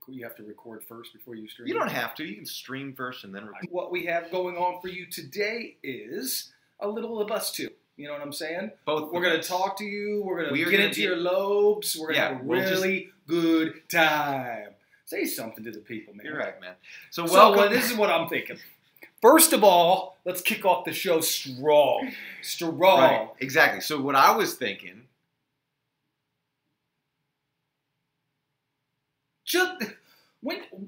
You have to record first before you stream? You don't have to. You can stream first and then record. What we have going on for you today is a little of us two. You know what I'm saying? Both. We're going to talk to you. We're going to get into your lobes. We're going to have a really good time. Say something to the people, man. You're right, man. So this is what I'm thinking. First of all, let's kick off the show strong. Strong. Right, exactly. So what I was thinking...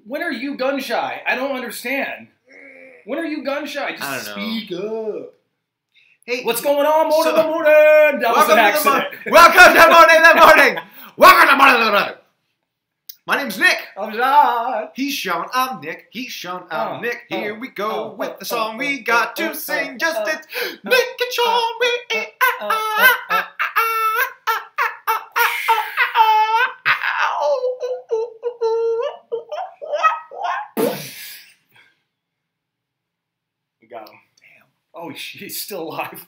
When are you gun shy? I don't understand. When are you gun shy? Just speak up. Hey, what's going on? Morning, the morning. That was an accident. Welcome to Mourning the morning. Welcome to Mourning the morning. My name's Nick. I'm Shawn. He's Shawn. I'm Nick. He's Shawn. I'm Nick. Here we go with the song we got to sing. Just it's Nick and Shawn. We got him. Damn. Oh, he's still alive.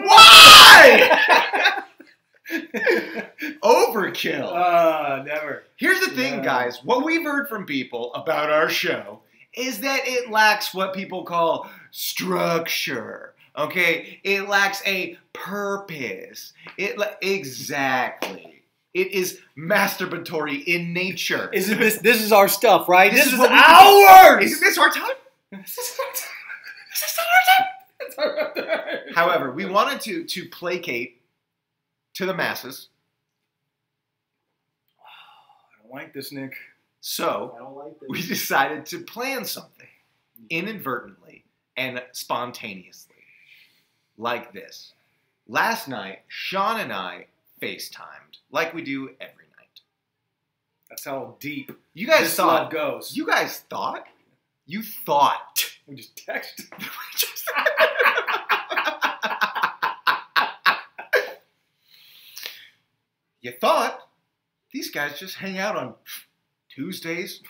Why? Overkill. Never. Here's the thing, guys. What we've heard from people about our show is that it lacks what people call structure. Okay? It lacks a purpose. Exactly. It is masturbatory in nature. Isn't this is our stuff, right? This is ours! Isn't this our time? This is our time. However, we wanted to placate to the masses. I don't like this, Nick. So, I don't like this. We decided to plan something inadvertently and spontaneously like this. Last night, Shawn and I FaceTimed like we do every night. That's how deep you guys this thought love goes. You guys thought? You thought. We just texted. You thought these guys just hang out on Tuesdays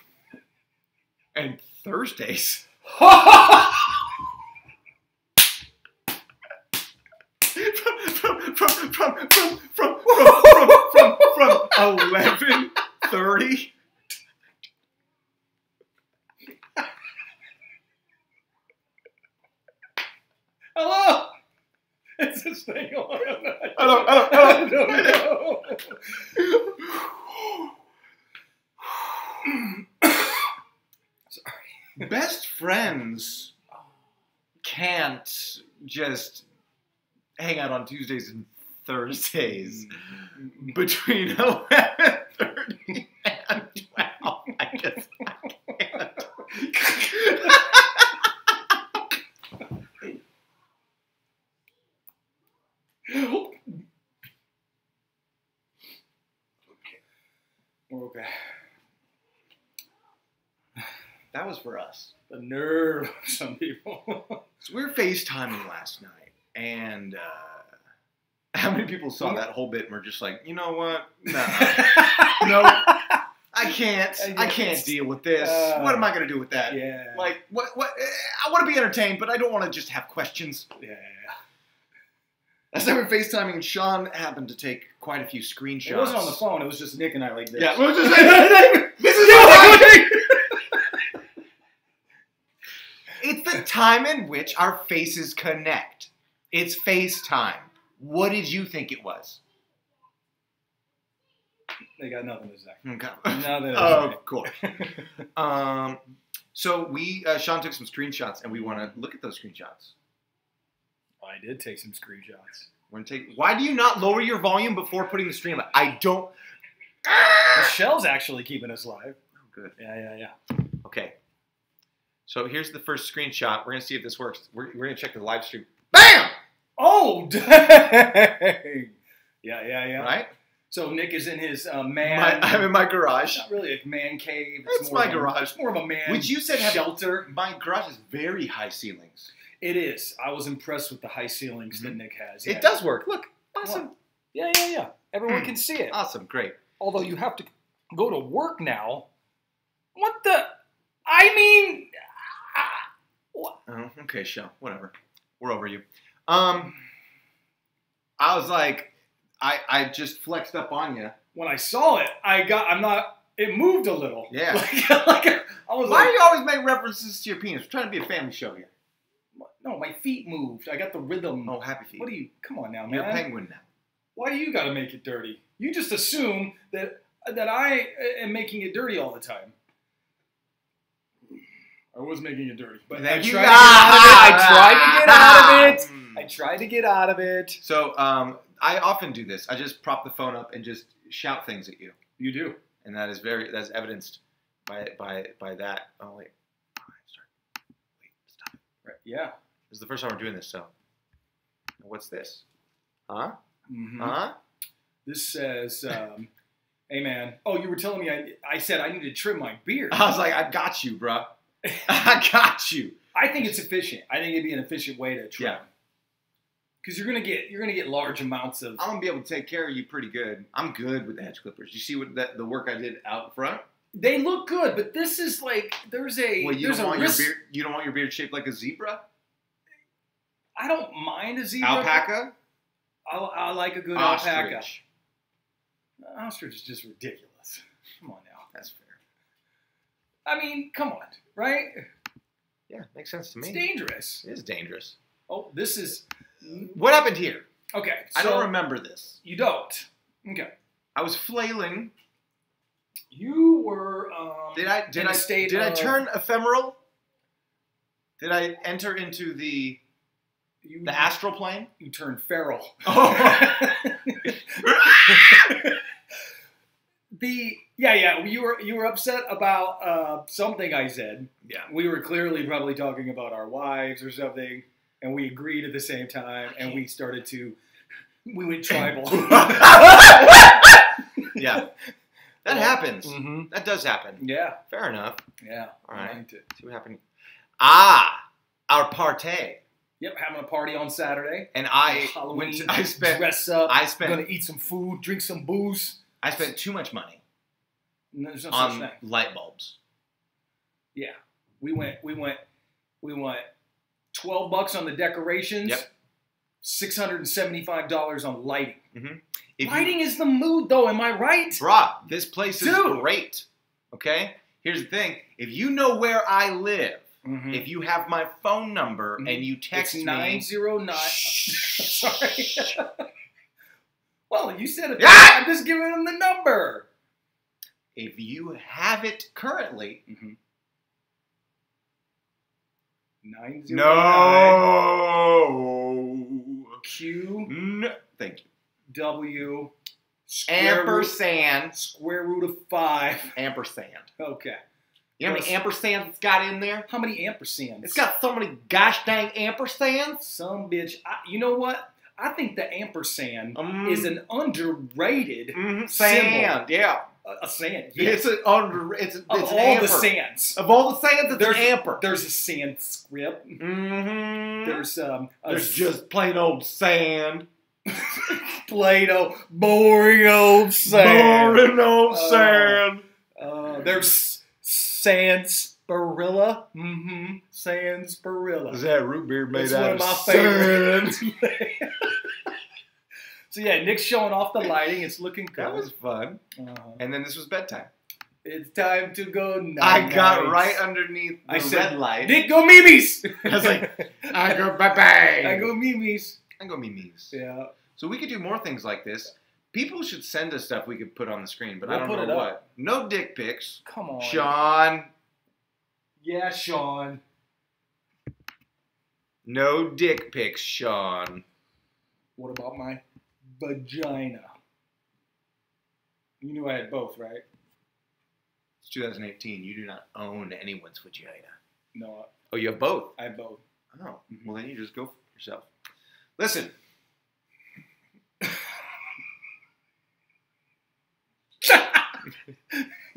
and Thursdays. from 11:30. Hello. Is this thing on? Hello. Sorry. Best friends can't just hang out on Tuesdays and Thursdays between 11:30 and 12. I just can't. We're okay. That was for us. The nerve of some people. So we were FaceTiming last night, and how many people saw that whole bit and were just like, you know what? No, I can't deal with this. What am I going to do with that? Yeah. Like, what? I want to be entertained, but I don't want to just have questions. Yeah. Last time we were FaceTiming, and Shawn happened to take quite a few screenshots. It wasn't on the phone. It was just Nick and I like this. Yeah. It was just like, this is what It's the time in which our faces connect. It's FaceTime. What did you think it was? They got nothing to say. Okay. Nothing to say. Of course. So Shawn took some screenshots, and we want to look at those screenshots. I did take some screenshots. Why do you not lower your volume before putting the stream up? I don't. Michelle's actually keeping us live. Oh, good. Yeah. Okay. So here's the first screenshot. We're going to see if this works. We're going to check the live stream. BAM! Oh, dang! Yeah. Right? So Nick is in his I'm in my garage. Not really a man cave. It's my garage. It's more of a man Which you said shelter. My garage has very high ceilings. It is. I was impressed with the high ceilings that Nick has. Yeah. It does work. Look. Awesome. What? Yeah. Everyone can see it. Awesome. Great. Although you have to go to work now. What the? I mean... What? Oh, okay, Shawn. Whatever. We're over you. I was like, I just flexed up on you. When I saw it, it moved a little. Yeah. I was Why do you always make references to your penis? We're trying to be a family show here. No, my feet moved. I got the rhythm. Oh, happy feet. Come on now, man. You're a penguin now. Why do you got to make it dirty? You just assume that I am making it dirty all the time. I was making it dirty, but I tried to get out of it. I tried to get out of it. So I often do this. I just prop the phone up and just shout things at you. You do, and that's evidenced by that. Oh wait, stop. Right. Yeah, this is the first time we're doing this. So, what's this? Huh? Mm-hmm. Huh? This says, "Hey man, oh you were telling me I said I need to trim my beard." I was like, I got you, bro. I got you. I think it's efficient. I think it'd be an efficient way to trim. Yeah. Because you're gonna get large amounts of. I'm gonna be able to take care of you pretty good. I'm good with the hedge clippers. You see the work I did out front? They look good, but this is like there's a. Well, you there's don't want risk. your beard. You don't want your beard shaped like a zebra. I don't mind a zebra. Alpaca. I like a good Ostrich. alpaca. Ostrich is just ridiculous. Come on now. That's fair. I mean, come on, right? Yeah, makes sense to me. It's dangerous. It is dangerous. Oh, this is. What happened here? Okay, I don't remember this. You don't. Okay. I was flailing. You were. Did I turn ephemeral? Did I enter into the astral plane? You turned feral. Oh. You were upset about something I said. Yeah. We were clearly probably talking about our wives or something, and we agreed at the same time, and we went tribal. Yeah. That happens. Mm-hmm. That does happen. Yeah. Fair enough. Yeah. All right. I liked it. See what happened. Our partay. Yep, having a party on Saturday. And I Halloween, dress up. I'm gonna eat some food, drink some booze. I spent too much money There's no such on thing. light bulbs. Yeah, we went. $12 on the decorations. Yep. $675 on lighting. Mm-hmm. Lighting is the mood, though. Am I right? Bruh, this place is great. Okay? Here's the thing. If you know where I live, mm-hmm. if you have my phone number mm-hmm. and you text it's me... 909... Sorry. Well, you said it. Ah! I'm just giving them the number. If you have it currently... Mm-hmm. 909... No! Q... No. Thank you. W... Ampersand. Square root of 5. Ampersand. Okay. You know how many ampersands it's got in there? How many ampersands? It's got so many gosh dang ampersands. Some bitch. You know what? I think the ampersand is an underrated sand. Yeah. A sand. Yes. It's an of all amper. the sands. Of all the sands, it's an amper. There's a sand script. Mm-hmm. There's just plain old sand. Plain old boring old sand. Boring old sand. There's sarsaparilla. Mm-hmm. Sarsaparilla. Is that root beer made It's out one of my sand? favorites. So yeah, Nick's showing off the lighting. It's looking good. That was fun. And then this was bedtime. It's time to go night. I got right underneath the red light. Nick, go Mimi's! I was like, I go bye-bye. I go Mimi's. I go Mimi's. Yeah. So we could do more things like this. People should send us stuff we could put on the screen, but We'll I don't put know it what. up. No dick pics. Come on. Shawn. Yeah, Shawn. No dick pics, Shawn. What about my vagina? You knew I had both, right? It's 2018. You do not own anyone's vagina. No. Oh, you have both? I have both. Oh, well then you just go for yourself. Listen.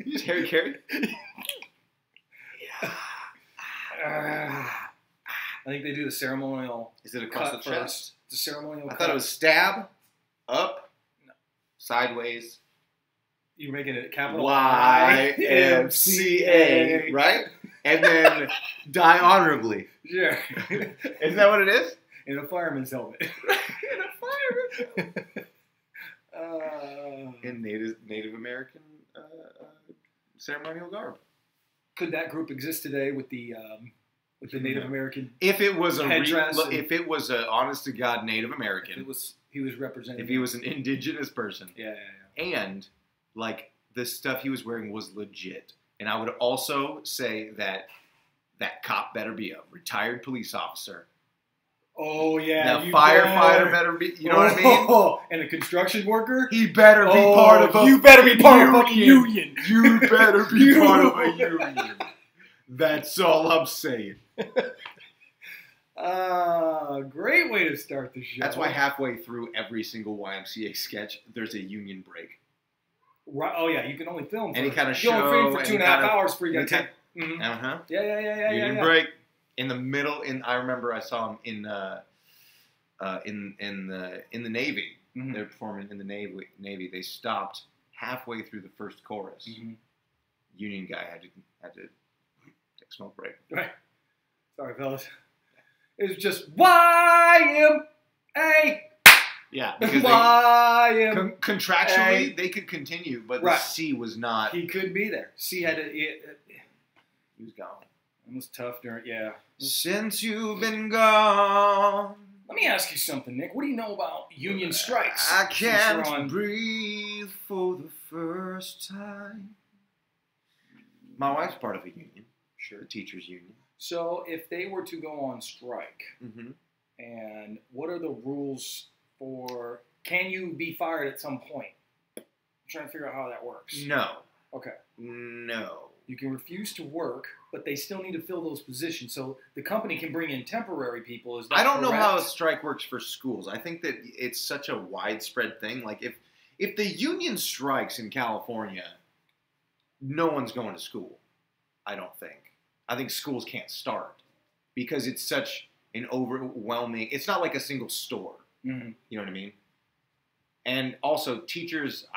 You just Harry Carey? I think they do the ceremonial. Is it across the chest? First. The ceremonial. I thought it was stab, up, sideways. You're making it capital YMCA, right? And then die honorably. Sure. Isn't that what it is? In a fireman's helmet. In a fireman. In Native American ceremonial garb. Could that group exist today with the Native American? If it was if it was a honest to God Native American, he was representing. If he was an indigenous person, yeah. And like the stuff he was wearing was legit. And I would also say that cop better be a retired police officer. Oh yeah, the firefighter better be. You know what I mean? And a construction worker, he better be part of a. You better be part of a union. You better be part of a union. That's all I'm saying. Great way to start the show. That's why halfway through every single YMCA sketch, there's a union break. Right. Oh yeah, you can only film any kind of show. You can only film for 2.5 hours before you got to take. Yeah. Union break in the middle. I remember I saw him in the Navy. Mm-hmm. They're performing in the Navy. They stopped halfway through the first chorus. Mm-hmm. Union guy had to take a smoke break. Right. Sorry, fellas. It was just YMA. Yeah, because contractually they could continue, but the C was not. He couldn't be there. C had to. He was gone. It was tough during. Yeah. Since you've been gone. Let me ask you something, Nick. What do you know about union strikes? I can't breathe for the first time. My wife's part of a union. Sure. The teachers' union. So if they were to go on strike, mm-hmm. and what are the rules for, can you be fired at some point? I'm trying to figure out how that works. No. Okay. No. You can refuse to work, but they still need to fill those positions. So the company can bring in temporary people. Is that I don't know correct? how a strike works for schools. I think that it's such a widespread thing. Like if the union strikes in California, no one's going to school. I don't think. I think schools can't start because it's such an overwhelming. It's not like a single store. Mm-hmm. You know what I mean? And also teachers,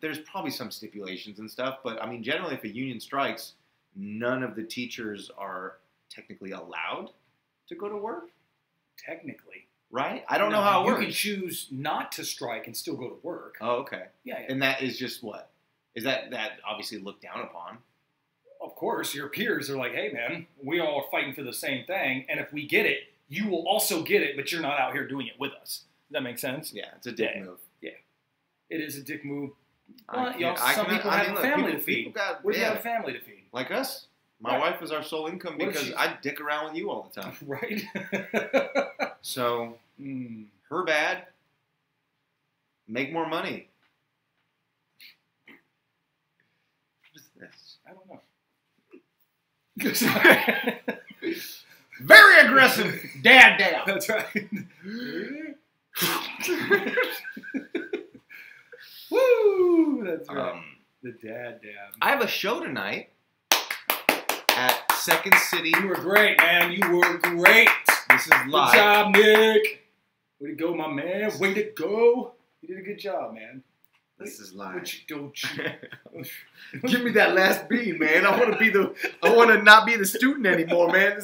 there's probably some stipulations and stuff, but I mean, generally if a union strikes, none of the teachers are technically allowed to go to work. Technically. Right? I don't know how it works. You can choose not to strike and still go to work. Oh, okay. Yeah. And that is just what? Is that obviously looked down upon? Of course, your peers are like, hey man, we all are fighting for the same thing, and if we get it, you will also get it, but you're not out here doing it with us. Does that make sense? Yeah, it's a dick move. Yeah. It is a dick move. Some people have a family to feed. What do you have a family to feed? Like us. My wife is our sole income because I dick around with you all the time. Right. So, her bad. Make more money. What is this? I don't know. Very aggressive dad. That's right. Woo! That's right. The dad. I have a show tonight at Second City. You were great, man. You were great. This is live. Good job, Nick. Way to go, my man. Way to go. You did a good job, man. This is live. Give me that last bean, man. I want to not be the student anymore, man.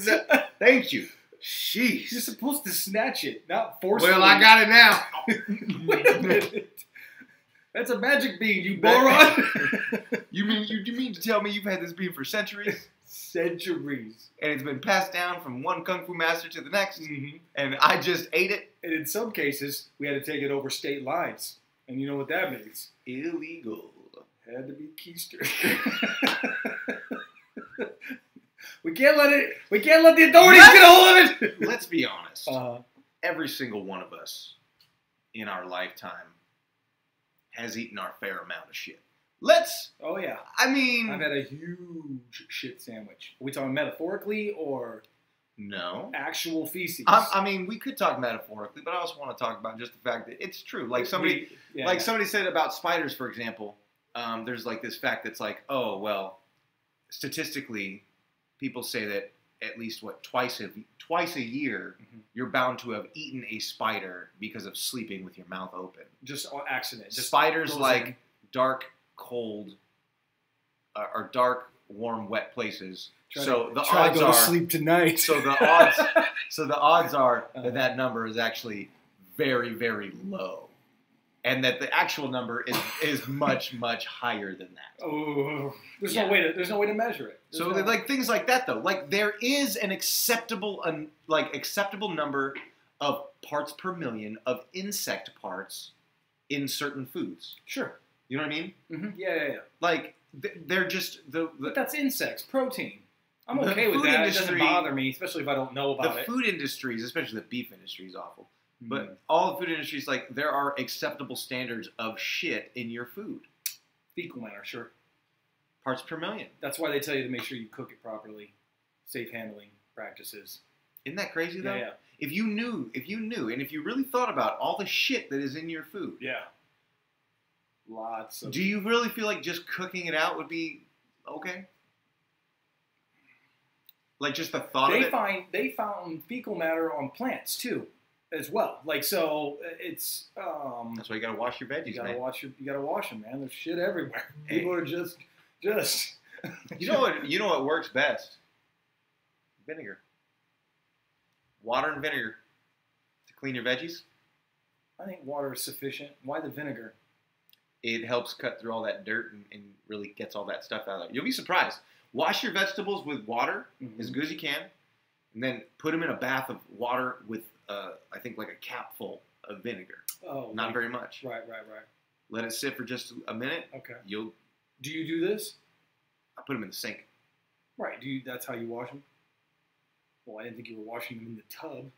Thank you. Jeez. You're supposed to snatch it, not force it. Well, I got it now. Wait a minute. That's a magic bean, you moron. You mean to tell me you've had this bean for centuries? Centuries. And it's been passed down from one kung fu master to the next, mm-hmm. and I just ate it. And in some cases, we had to take it over state lines. And you know what that means? Illegal. Had to be keister. We can't let the authorities get a hold of it. Let's be honest. Every single one of us in our lifetime has eaten our fair amount of shit. Oh yeah. I mean, I've had a huge shit sandwich. Are we talking metaphorically or no actual feces? I mean, we could talk metaphorically, but I also want to talk about just the fact that it's true. Like somebody said about spiders, for example. There's like this fact that's like, oh well, statistically, people say that at least twice a year, mm-hmm. you're bound to have eaten a spider because of sleeping with your mouth open. Just on accident. Spiders like dark, cold, or dark, warm, wet places. The odds to go to sleep tonight. So the odds are that number is actually very, very low, and that the actual number is much, much higher than that. Oh, there's no way to measure it. So like things like that though, like there is an acceptable number of parts per million of insect parts in certain foods. Sure. You know what I mean? Mm-hmm. Yeah. Like they're just But that's insects, protein. I'm okay with that. It doesn't bother me, especially if I don't know about it. The food industries, especially the beef industry, is awful. Mm-hmm. But all the food industries, like there are acceptable standards of shit in your food. Fecal matter, sure. Parts per million. That's why they tell you to make sure you cook it properly. Safe handling practices. Isn't that crazy though? Yeah. If you knew, and if you really thought about all the shit that is in your food. Yeah. Lots of. Do you really feel like just cooking it out would be okay? Like just the thought of it? They found fecal matter on plants too, as well. Like so, it's. That's why you gotta wash your veggies. You gotta wash them, man. There's shit everywhere. Hey. People are just. You know what works best? Vinegar. Water and vinegar to clean your veggies. I think water is sufficient. Why the vinegar? It helps cut through all that dirt and really gets all that stuff out of it. You'll be surprised. Wash your vegetables with water as good as you can, and then put them in a bath of water with, I think, like a capful of vinegar. Oh, not very much. Right. Let it sit for just a minute. Okay. Do you do this? I put them in the sink. Right. That's how you wash them? Well, I didn't think you were washing them in the tub.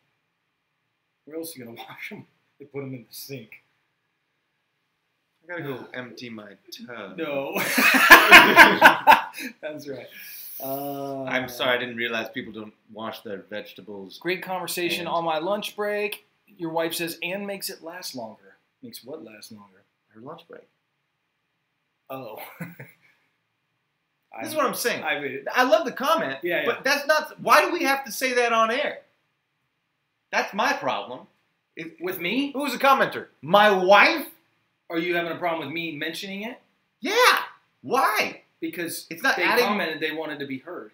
Where else are you going to wash them? They put them in the sink. I gotta go empty my tub. No. That's right. I'm sorry, I didn't realize people don't wash their vegetables. Great conversation on my lunch break. Your wife says, and makes it last longer. Makes what last longer? Her lunch break. Oh. This is what I'm saying. I love the comment, but that's not... Why do we have to say that on air? That's my problem. With me? Who's the commenter? My wife? Are you having a problem with me mentioning it? Yeah. Why? Because it's not they commented they wanted to be heard.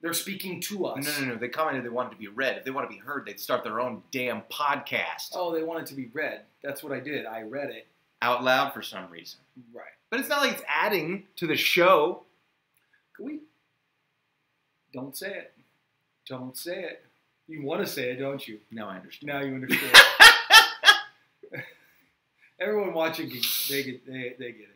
They're speaking to us. No. They commented they wanted to be read. If they want to be heard, they'd start their own damn podcast. Oh, they want it to be read. That's what I did. I read it. Out loud for some reason. Right. But it's not like it's adding to the show. Can we? Don't say it. Don't say it. You want to say it, don't you? Now I understand. Now you understand. Everyone watching, they get it.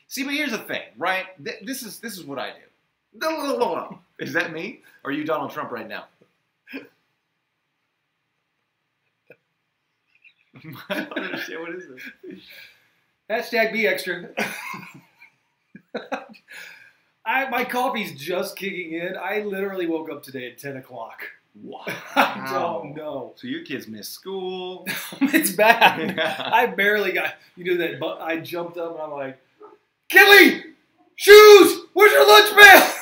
See, but here's the thing, right? This is what I do. Is that me? Or are you Donald Trump right now? I don't understand. What is this? Hashtag be extra. My coffee's just kicking in. I literally woke up today at 10 o'clock. Wow. I don't know. So your kids missed school. It's bad. I barely got, that, but I jumped up and I'm like, Kelly, shoes, where's your lunch bell?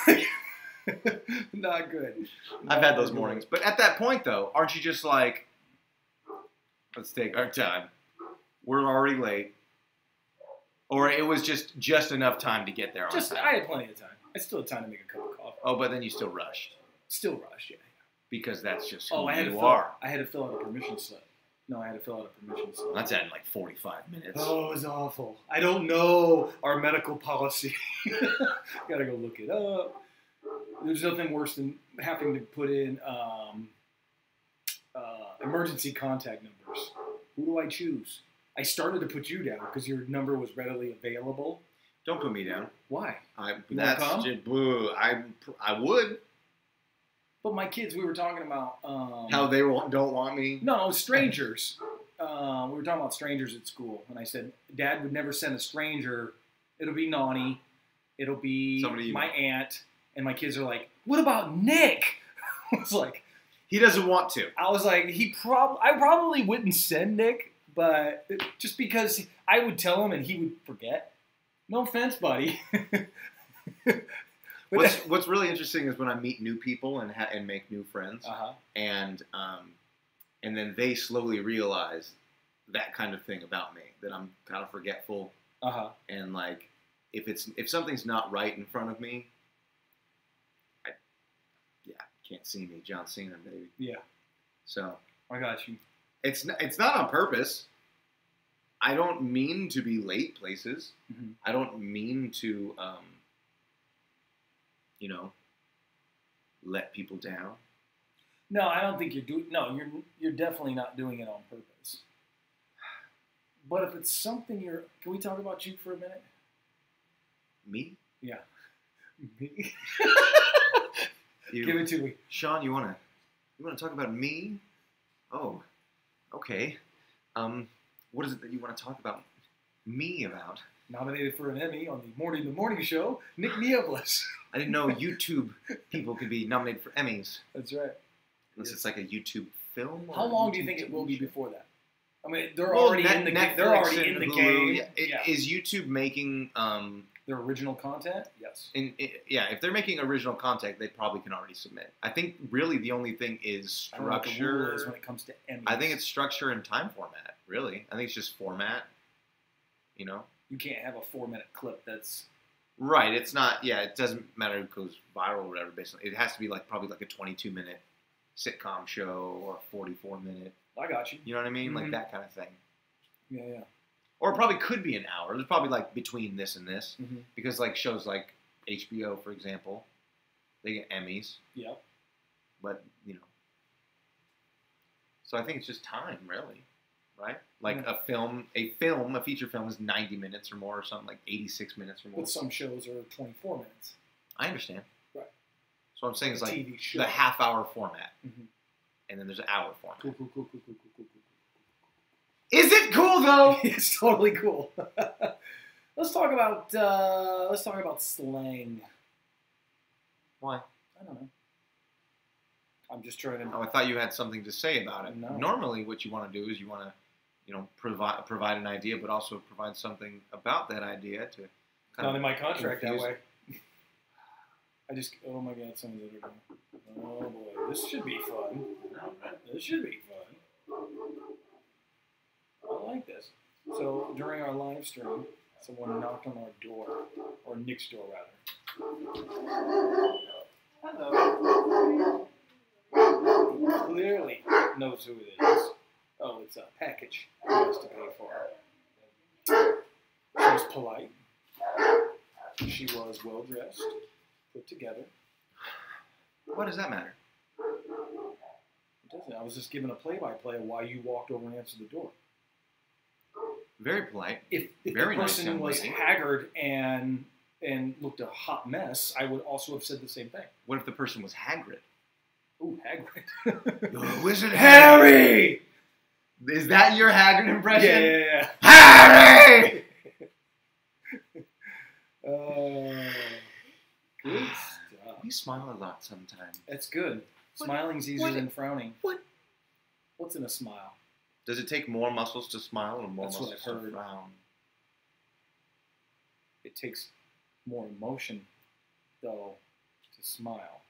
Not good. I've had those mornings. But at that point, though, aren't you just like, let's take our time. We're already late. Or it was just enough time to get there on time. I had plenty of time. I still had time to make a cup of coffee. Oh, but then you still rushed. Still rushed, yeah. Because that's just who I had you are. I had to fill out a permission slip. No, I had to fill out a permission slip. That's at like 45 minutes. Oh, it was awful. I don't know our medical policy. Gotta go look it up. There's nothing worse than having to put in emergency contact numbers. Who do I choose? I started to put you down because your number was readily available. Don't put me down. Why? I would. But my kids, we were talking about... how they don't want me? No, strangers. We were talking about strangers at school. And I said, Dad would never send a stranger. It'll be Nani. It'll be my aunt. And my kids are like, what about Nick? I was like... He doesn't want to. I was like, I probably wouldn't send Nick, but just because I would tell him and he would forget. No offense, buddy. What's really interesting is when I meet new people and make new friends, and then they slowly realize that kind of thing about me, that I'm kind of forgetful, and like if something's not right in front of me, can't see me, John Cena, baby. Yeah. So I got you. It's not on purpose. I don't mean to be late places. Mm-hmm. I don't mean to, let people down. No, I don't think you're doing. No, you're definitely not doing it on purpose. But if it's something can we talk about you for a minute? Me? Yeah. Me. Give it to me, Shawn. You wanna talk about me? Oh, okay. What is it that you want to talk about me about? Nominated for an Emmy on the Mourning show, Nick Niebles. I didn't know YouTube people could be nominated for Emmys. That's right. Unless it's like a YouTube film. How long do you think it will be before that? I mean, they're well, already in the game. They're already in the game. Yeah. Is YouTube making their original content? Yes. If they're making original content, they probably can already submit. I think really the only thing is structure. I don't know what the rule is when it comes to Emmys. I think it's structure and time format. Really, I think it's just format. You can't have a 4-minute clip that's right. It's not. Yeah, it doesn't matter if it goes viral or whatever. Basically, it has to be probably a 22-minute sitcom show or a 44-minute. I got you. You know what I mean? Mm-hmm. Like that kind of thing. Yeah. Or it probably could be an hour. There's probably between this and this. Mm-hmm. Because shows like HBO, for example, they get Emmys. Yeah. But, So I think it's just time, really. Right? A feature film is 90 minutes or more or something, 86 minutes or more. But some shows are 24 minutes. I understand. Right. So what I'm saying is TV show. the half-hour format. Mm-hmm. And then there's an hour format. Cool. Is it cool though? It's totally cool. Let's talk about slang. Why? I don't know. I'm just trying to. Oh, I thought you had something to say about it. No. Normally, what you want to do is you want to, provide an idea, but also provide something about that idea to. Not in my contract that way. Oh my God, someone's over here. Oh boy, this should be fun. This should be fun. I like this. So during our live stream, someone knocked on our door, or Nick's door rather. Hello. He clearly knows who it is. Oh, it's a package he has to pay for. She was polite. She was well dressed, put together. What does that matter? It doesn't. I was just giving a play-by-play of why you walked over and answered the door. Very polite. If very the person nice was haggard and looked a hot mess, I would also have said the same thing. What if the person was Hagrid? Ooh, Hagrid. You're Wizard Harry! Is that your Hagrid impression? Yeah. Harry! Good stuff. We smile a lot sometimes. That's good. Smiling's easier than frowning. What? What's in a smile? Does it take more muscles to smile or more That's muscles what I've to heard. frown? It takes more emotion, though, to smile.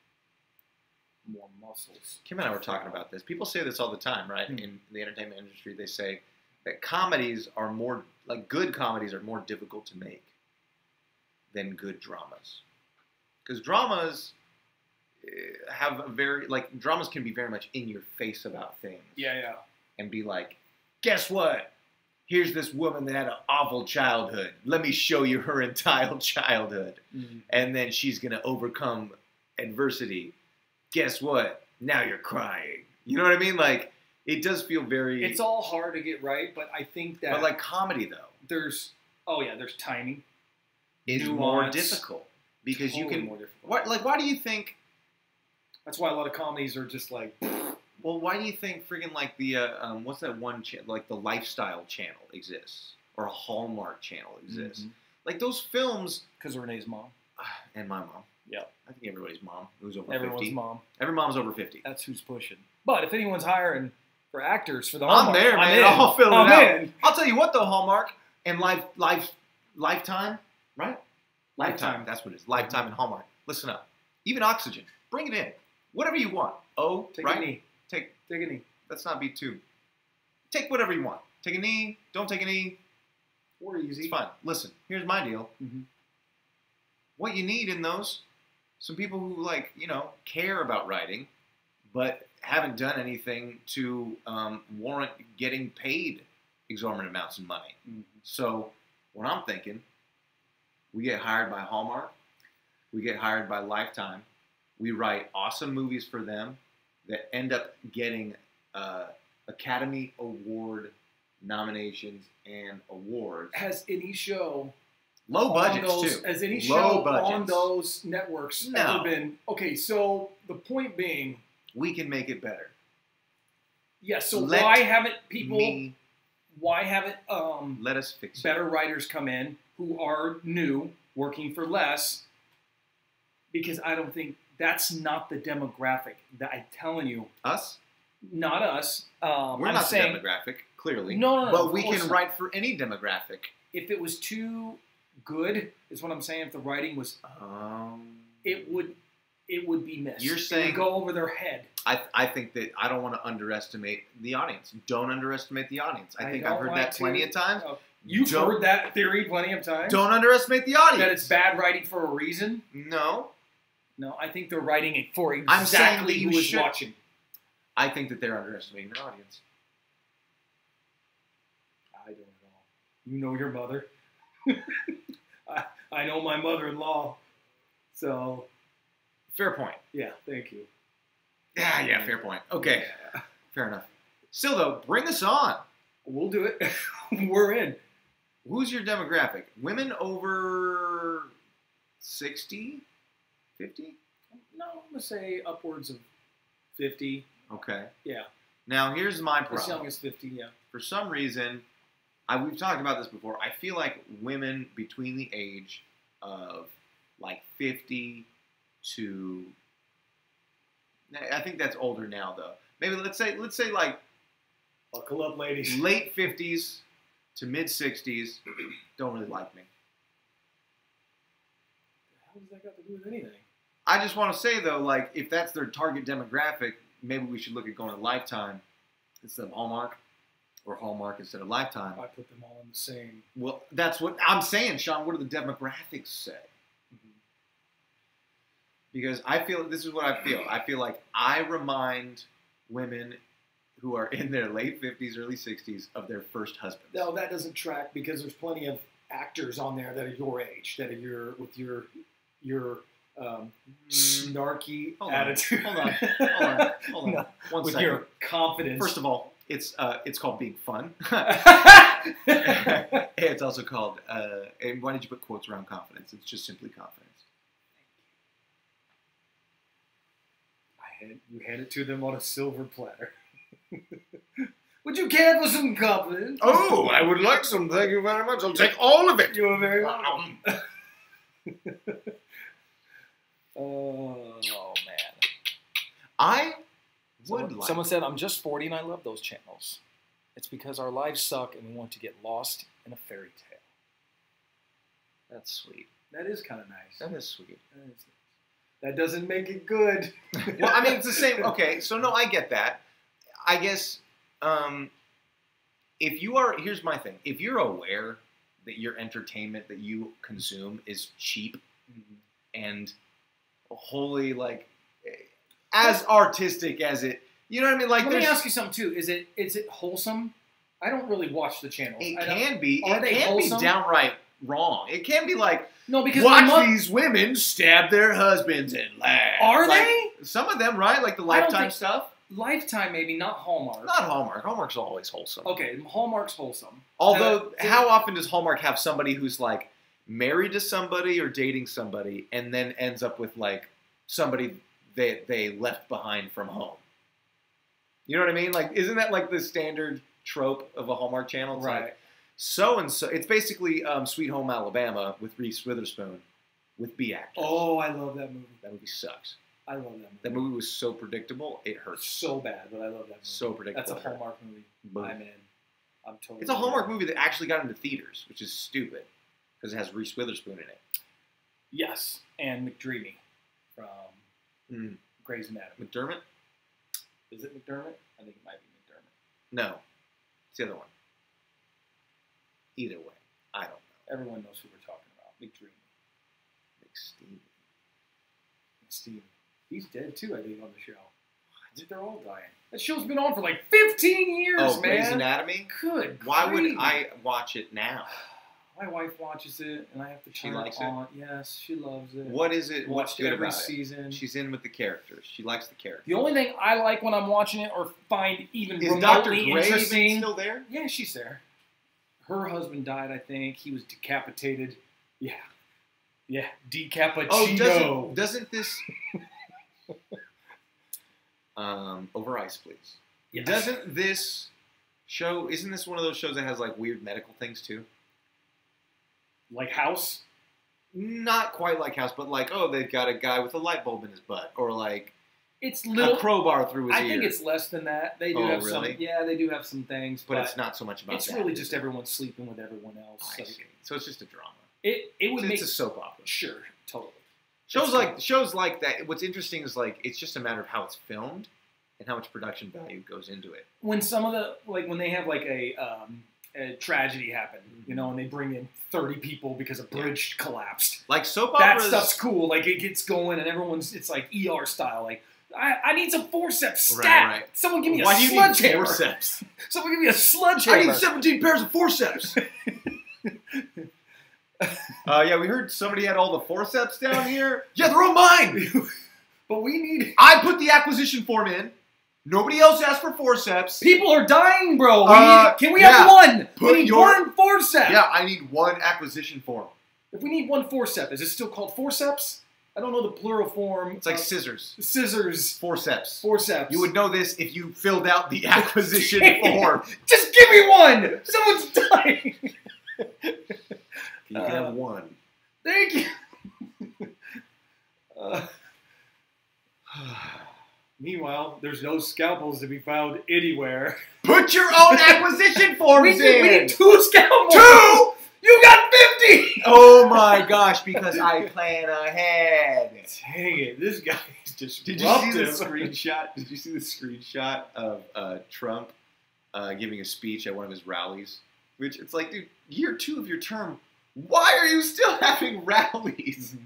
More muscles. Kim and I were talking about this. People say this all the time, right? In the entertainment industry, they say that comedies are more, good comedies are more difficult to make than good dramas. Because dramas have dramas can be very much in your face about things. Yeah. And be like, guess what? Here's this woman that had an awful childhood. Let me show you her entire childhood. Mm-hmm. And then she's going to overcome adversity. Guess what? Now you're crying. You know what I mean? It does feel very... It's all hard to get right, but I think that... But comedy, though. There's timing. Is more difficult. Because you can... More difficult. Why do you think... That's why a lot of comedies are just like... Well, why do you think friggin' the... what's that one channel? The Lifestyle channel exists. Or a Hallmark channel exists. Mm-hmm. Those films... Because of Renee's mom. And my mom. Yeah. I think everybody's mom who's over 50. Everyone's mom. Every mom's over 50. That's who's pushing. But if anyone's hiring for actors for the Hallmark... I'm there, man. I'll fill it out. I'll tell you what, though, Hallmark and Lifetime, right? Lifetime. That's what it is. Lifetime and Hallmark. Listen up. Even Oxygen. Bring it in. Whatever you want. Take right? a knee. Take a knee. Let's not be too... Take whatever you want. Take a knee. Don't take a knee. Or easy. It's fine. Listen, here's my deal. Mm-hmm. What you need in those... Some people who care about writing, but haven't done anything to warrant getting paid exorbitant amounts of money. Mm-hmm. So what I'm thinking, we get hired by Hallmark, we get hired by Lifetime, we write awesome movies for them that end up getting Academy Award nominations and awards. Has any show low budgets too? Has any show on those networks ever been okay? So the point being, we can make it better. Yeah. So why haven't people? Why haven't let us fix better writers come in who are new, working for less? Because I don't think that's not the demographic that I'm telling you. Us? Not us. We're not the demographic, clearly. No. But we can write for any demographic. If it was too good, is what I'm saying. If the writing was, it would be missed. You're saying it would go over their head. I think that I don't want to underestimate the audience. Don't underestimate the audience. I think I've heard that plenty of times. Oh, you've heard that theory plenty of times. Don't underestimate the audience. That it's bad writing for a reason. No, I think they're writing it for exactly who is watching. I think that they're underestimating their audience. I don't know. You know your mother. I know my mother-in-law. So. Fair point. Yeah, thank you. Yeah, fair point. Okay, fair enough. Still, though, bring us on. We'll do it. We're in. Who's your demographic? Women over 60? 50? No, I'm going to say upwards of 50. Okay. Yeah. Now, here's my problem. As young as 50, yeah. For some reason, we've talked about this before, I feel like women between the age of like 50 to, I think that's older now though. Maybe let's say like, buckle up, ladies. Late 50s to mid 60s don't really like me. How does that got to do with anything? I just want to say though, like if that's their target demographic, maybe we should look at going to Lifetime instead of Hallmark, or Hallmark instead of Lifetime. I put them all in the same. Well, that's what I'm saying, Shawn. What do the demographics say? Because I feel, this is what I feel. I feel like I remind women who are in their late 50s, early 60s of their first husbands. No, that doesn't track because there's plenty of actors on there that are your age, that are with your snarky attitude. Hold on. No, One with second. your confidence. First of all, it's called being fun. It's also called, and why did you put quotes around confidence? It's just simply confidence. You hand it to them on a silver platter. Would you care for some confidence? Oh, I would like some. Thank you very much. I'll take all of it. You are very welcome. Oh, man. I would like... Someone said, I'm just 40 and I love those channels. It's because our lives suck and we want to get lost in a fairy tale. That's sweet. That is kind of nice. That is sweet. That doesn't make it good. Well, I mean, it's the same. Okay, so no, I get that. I guess if you are, here's my thing. If you're aware that your entertainment that you consume is cheap and wholly like as artistic as it, you know what I mean? Like, let me ask you something too. Is it wholesome? I don't really watch the channel. It can be. Are they wholesome? Be downright wrong. It can be like, no, because watch these women stab their husbands and laugh. Are like, they? Some of them, right? Like the Lifetime stuff. Lifetime, maybe, not Hallmark. Not Hallmark. Hallmark's always wholesome. Okay, Hallmark's wholesome. Although, how often does Hallmark have somebody who's like married to somebody or dating somebody and then ends up with like somebody they left behind from home? You know what I mean? Like, isn't that like the standard trope of a Hallmark channel? It's right. Like, so-and-so. It's basically Sweet Home Alabama with Reese Witherspoon with B actors. Oh, I love that movie. That movie sucks. I love that movie. That movie was so predictable, it hurts. So bad, but I love that movie. So predictable. That's a Hallmark movie. I'm in. I'm totally. It's a Hallmark movie that actually got into theaters, which is stupid because it has Reese Witherspoon in it. Yes, and McDreamy from Grey's Anatomy. McDermott? Is it McDermott? I think it might be McDermott. No, it's the other one. Either way, I don't know. Everyone knows who we're talking about. McDreamy. McSteven. Steve. He's dead too, I think, on the show. I think they're all dying. That show's been on for like 15 years, man. Grey's Anatomy? Good. Why would I watch it now? My wife watches it, and I have to turn it on. Yes, she loves it. What is it? What's good every about season. It? She's in with the characters. She likes the characters. The only thing I like when I'm watching it or find even is remotely Dr. Gray interesting. Still there? Yeah, she's there. Her husband died, I think. He was decapitated. Yeah. Yeah, decappuccino. Oh, doesn't this... over ice, please. Yes. Doesn't this show... Isn't this one of those shows that has, like, weird medical things, too? Like House? Not quite like House, but like, oh, they've got a guy with a light bulb in his butt. Or like... It's little, a crowbar through his ear. I think it's less than that. They do have really? some. Yeah, they do have some things, but it's not so much about. It's really just everyone sleeping with everyone else. I see. So it's just a drama. It would make it's a soap opera. Sure, totally. Shows like that. What's interesting is like it's just a matter of how it's filmed and how much production value goes into it. When some of the when they have like a tragedy happen, you know, and they bring in 30 people because a bridge collapsed. Like soap operas. That stuff's cool. Like it gets going and it's like ER style. Like I need some forceps stat. Right. Someone give me Why a do you sledgehammer. need forceps? Someone give me a sledgehammer. I need 17 pairs of forceps. Yeah, we heard somebody had all the forceps down here. Yeah, they're all mine. But we need... I put the acquisition form in. Nobody else asked for forceps. People are dying, bro. Can we have one? We need one forceps. Yeah, I need one acquisition form. If we need one forceps, is it still called forceps? I don't know the plural form. It's like scissors. Scissors. Forceps. Forceps. You would know this if you filled out the acquisition form. Just give me one. Someone's dying. You can have one. Thank you. Meanwhile, there's no scalpels to be found anywhere. Put your own acquisition forms in. We need 2 scalpels. 2? You got 50. Oh my gosh! Because I plan ahead. Dang it! This guy is disruptive. Did you see the screenshot? Did you see the screenshot of Trump giving a speech at one of his rallies? Which it's like, dude, year 2 of your term. Why are you still having rallies?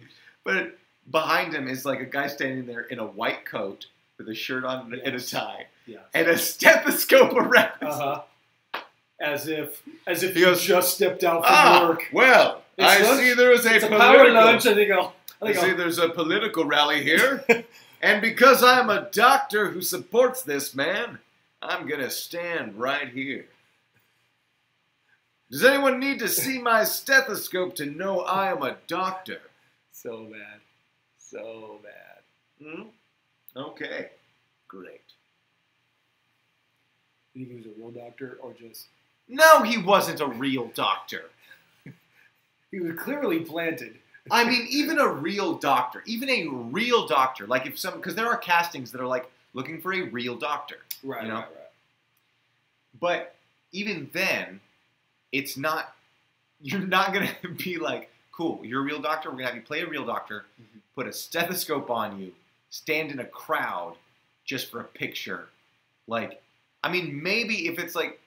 But behind him is like a guy standing there in a white coat with a shirt on and a tie, and a stethoscope around. As if he just stepped out from work. Well, I see there is a power lunch. I see there's a political rally here, and because I am a doctor who supports this man, I'm gonna stand right here. Does anyone need to see my stethoscope to know I am a doctor? So bad. So bad. Okay. Great. You think he was a real doctor or just... No, he wasn't a real doctor. He was clearly planted. I mean, even a real doctor, like if some... Because there are castings that are like looking for a real doctor. Right, you know? right. But even then... It's not, you're not going to be like, cool, you're a real doctor, we're going to have you play a real doctor, put a stethoscope on you, stand in a crowd just for a picture. Like, I mean, maybe if it's like,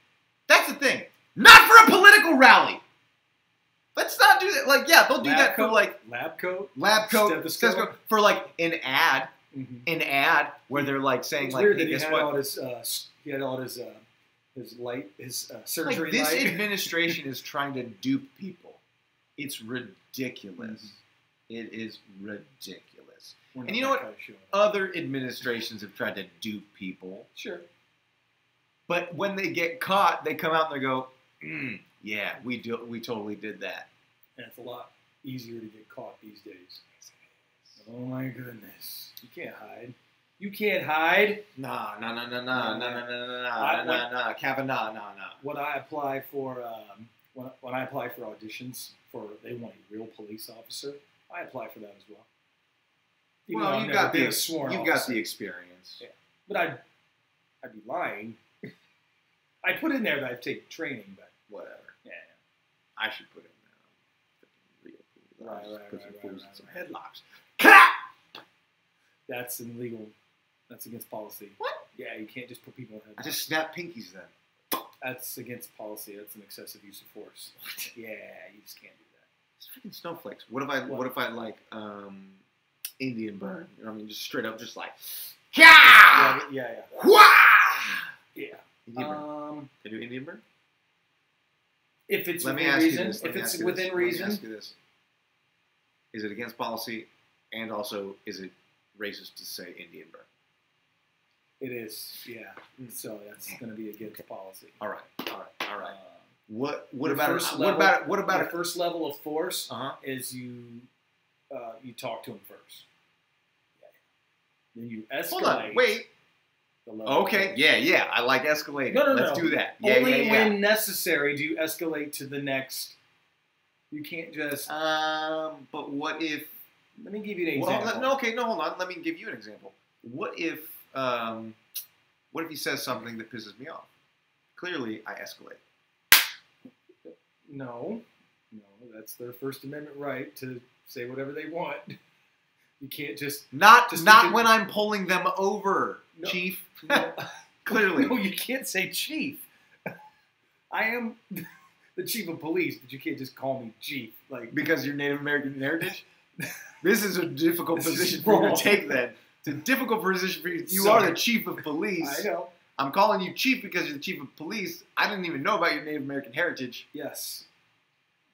that's the thing, not for a political rally. Let's not do that. Like, yeah, they'll do that for like. Lab coat, stethoscope, for like an ad, where they're like saying like, hey, guess what? He had all his surgery this light. administration is trying to dupe people. It's ridiculous. It is ridiculous. And you know what? Other administrations have tried to dupe people. Sure. But when they get caught, they come out and they go, yeah, we totally did that. And it's a lot easier to get caught these days. Oh my goodness. You can't hide. You can't hide. Nah. Kavanaugh, nah. When I apply for when I apply for auditions they want a real police officer, I apply for that as well. Even well, you've got the experience. Yeah. But I'd be lying. I put in there that I've taken training, but whatever. Yeah. I should put in there. Right. Put some fools in some headlocks. That's illegal. That's against policy. What? Yeah, you can't just put people in headlocks. I just snap pinkies then. That's against policy. That's an excessive use of force. What? Yeah, you just can't do that. It's freaking snowflakes. What if I like Indian burn? You know what I mean, just straight up, just like. Yeah. Yeah. Wah! Yeah. Indian bird. Can you do Indian bird? If it's Let me within ask you reason. this. If it's within reason. Let me ask you this. Is it against policy? And also, is it racist to say Indian bird? It is, yeah. So that's going to be against policy. All right. What Your about first what level- about what about the first level of force Uh-huh. is you talk to him first. Then you escalate. Hold on. Wait. The level of Okay. force. Yeah. I like escalating. No. Let's do that. Yeah, Only when necessary do you escalate to the next. You can't just. But what if? Let me give you an Well, example. hold on. Let me give you an example. What if he says something that pisses me off? Clearly, I escalate. No, that's their First Amendment right to say whatever they want. You can't just Not when I'm pulling them over, No. Chief. No. Clearly. No, you can't say chief. I am the chief of police, but you can't just call me chief. Like Because you're Native American heritage? This is a difficult This is position for you wrong. to take then. It's a difficult position for you. You Sorry. are the chief of police. I know. I'm calling you chief because you're the chief of police. I didn't even know about your Native American heritage. Yes,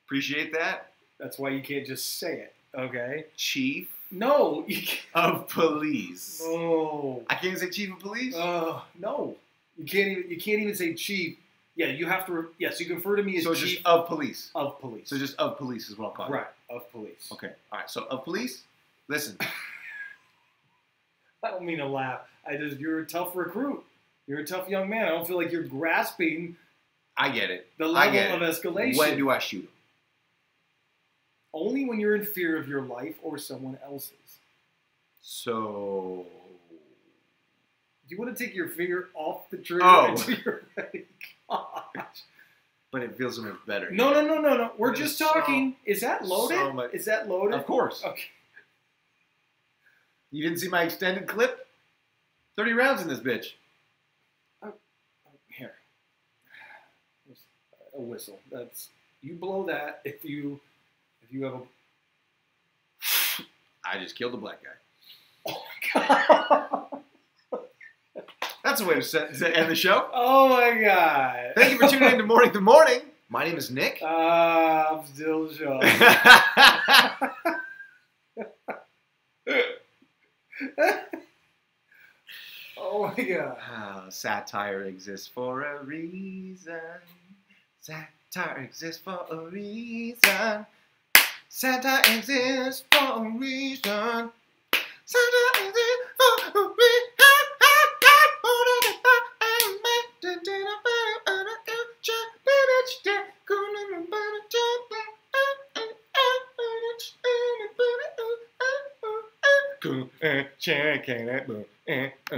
Appreciate that. that's why you can't just say it. Okay. Chief No, you can't. of police. No. I can't say chief of police? No. You can't even say chief. Yeah, you have to. Yes, you can refer to me as So chief just of police. of police. So just of police is what I'll call you. right of police. Okay. All right. So of police, listen. I don't mean to laugh. You're a tough recruit. You're a tough young man. I don't feel like you're grasping I get it. the I level get of it. escalation. When do I shoot him? Only when you're in fear of your life or someone else's. So. Do you want to take your finger off the trigger Oh. until you're ready? Gosh. But it feels so much better. No. We're There's just talking. Is that loaded? so much- Is that loaded? Of course. Okay. You didn't see my extended clip? 30 rounds in this bitch. Here. A whistle. That's you blow that if you have a. I just killed a black guy. Oh my god. That's a way to end the show. Oh my god. Thank you for tuning in to Mourning the Morning. My name is Nick. I'm still Shawn. Oh my god. Satire exists for a reason. Satire exists for a reason. Satire exists for a reason. Satire exists for a reason. Check it out.